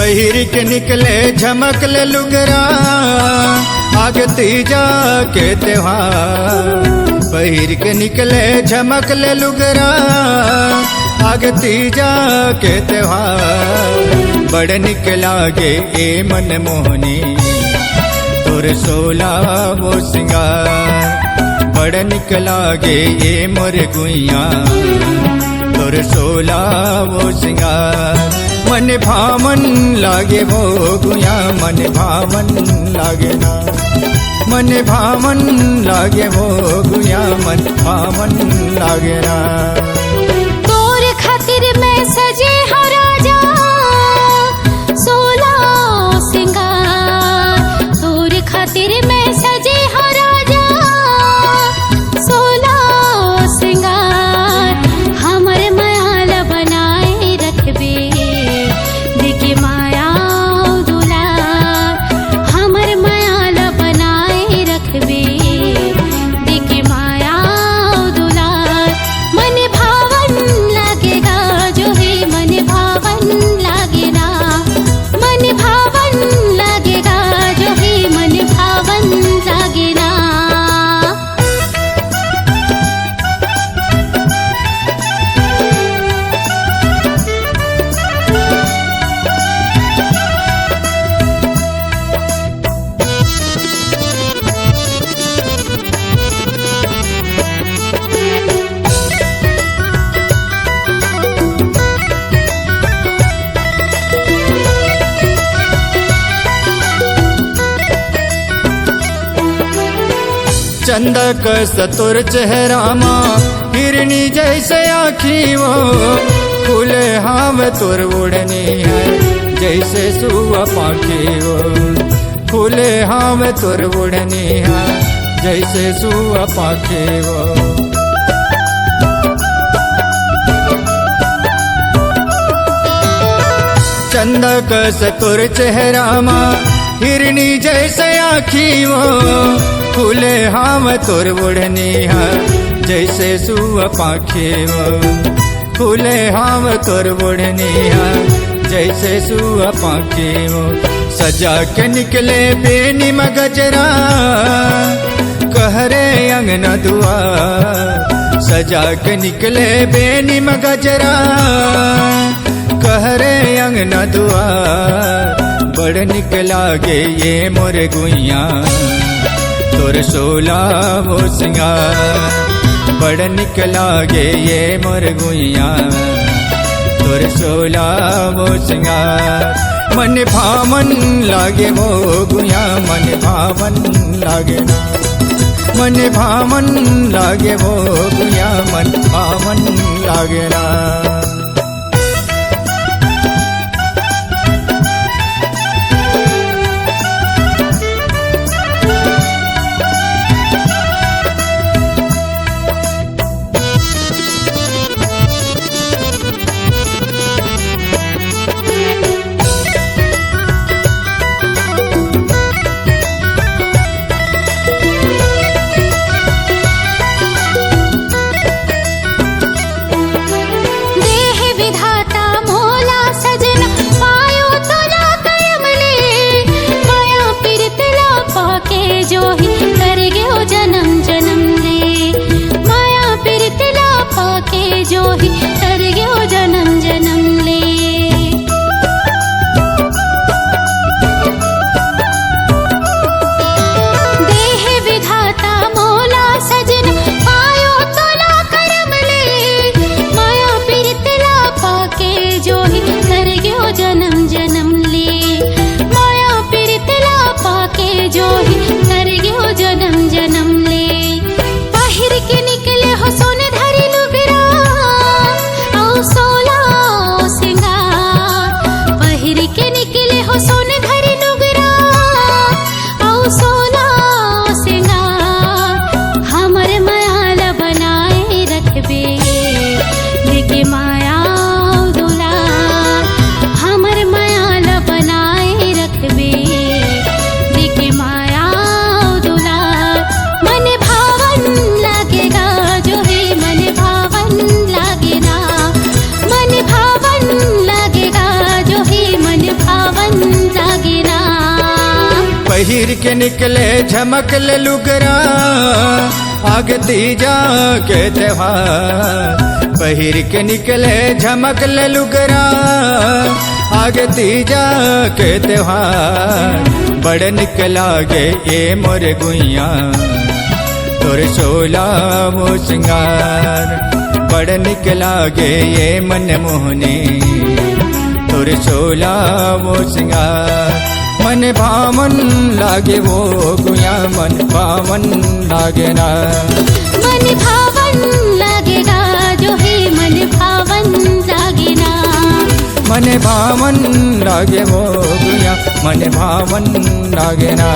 पहिर के निकले झमक ले लुगरा आग तीजा के त्योहार। पहिर के निकले झमक ले लुगरा आग तीजा के त्योहार। बड़ निक लागे ए मन मोहनी तोर सोला वो सिंगार। बड़ निक लागे ए मोर गुइया तोर सोला वो सिंगार। मन भावन लागे वो गुया मन भावन लागे ना। मन भावन लागे वो गुया मन भावन लागे ना। तोर खातिर मैं सजे हो राजा सोला सिंगार। तोर खातिर मैं सजे हो राजा सोला सिंगार। हमर मायाला बनाए रखबे देखे माया दुलार। हमर मायाला बनाए रखबे देखे माया दुलार। मन भावन लागेगा जो है मन भावन लागेगा। मन भावन लागेगा जो है मन भावन लागेगा। चंदक सतुर चेहरा माँ हिरनी जैसे आखी वो। फूले हाव तुर उड़नी है जैसे सुआ पाखी वो। फूले हाव तुर उड़नी है जैसे सुआ पाखी वो। चंदक सतुर चेहरा माँ हिरनी जैसे आखी वो। फूले हाव तुर उड़नी है जैसे सुआ पाखी वो। फूले हाव तुर उड़नी है जैसे सुआ पाखी वो। सजा के निकले बेनी मगजरा कहरे अंगना दुआर। सजा के निकले बेनी मगजरा कहरे अंगना दुआर। बड़ निक लागे ये मोर गुइया तोर सोला वो सिंगार। बड़ निक लागे ये मोर गुइया तोर सोला वो सिंगार। मन भावन लागे वो गुइया मन भावन लागे ना। मन भावन लागे वो गुइया मन भावन लागे ना। पहिर के निकले झमक ले लुगरा आगे तीजा के त्योहार। पहिर के निकले झमक ले लुगरा आगे तीजा के त्योहार। बड़ निकला गे ये मोर गुइया तोर शोला वो सिंगार। बड़ निकला गे ये मन मोहनी तोर शोला वो सिंगार। मन भावन लागे वो गुया मन भावन लागे ना। मन भावन लागेगा जो है मन भावन लागेना। मन भावन लागे वो गुया मन भावन लागे ना।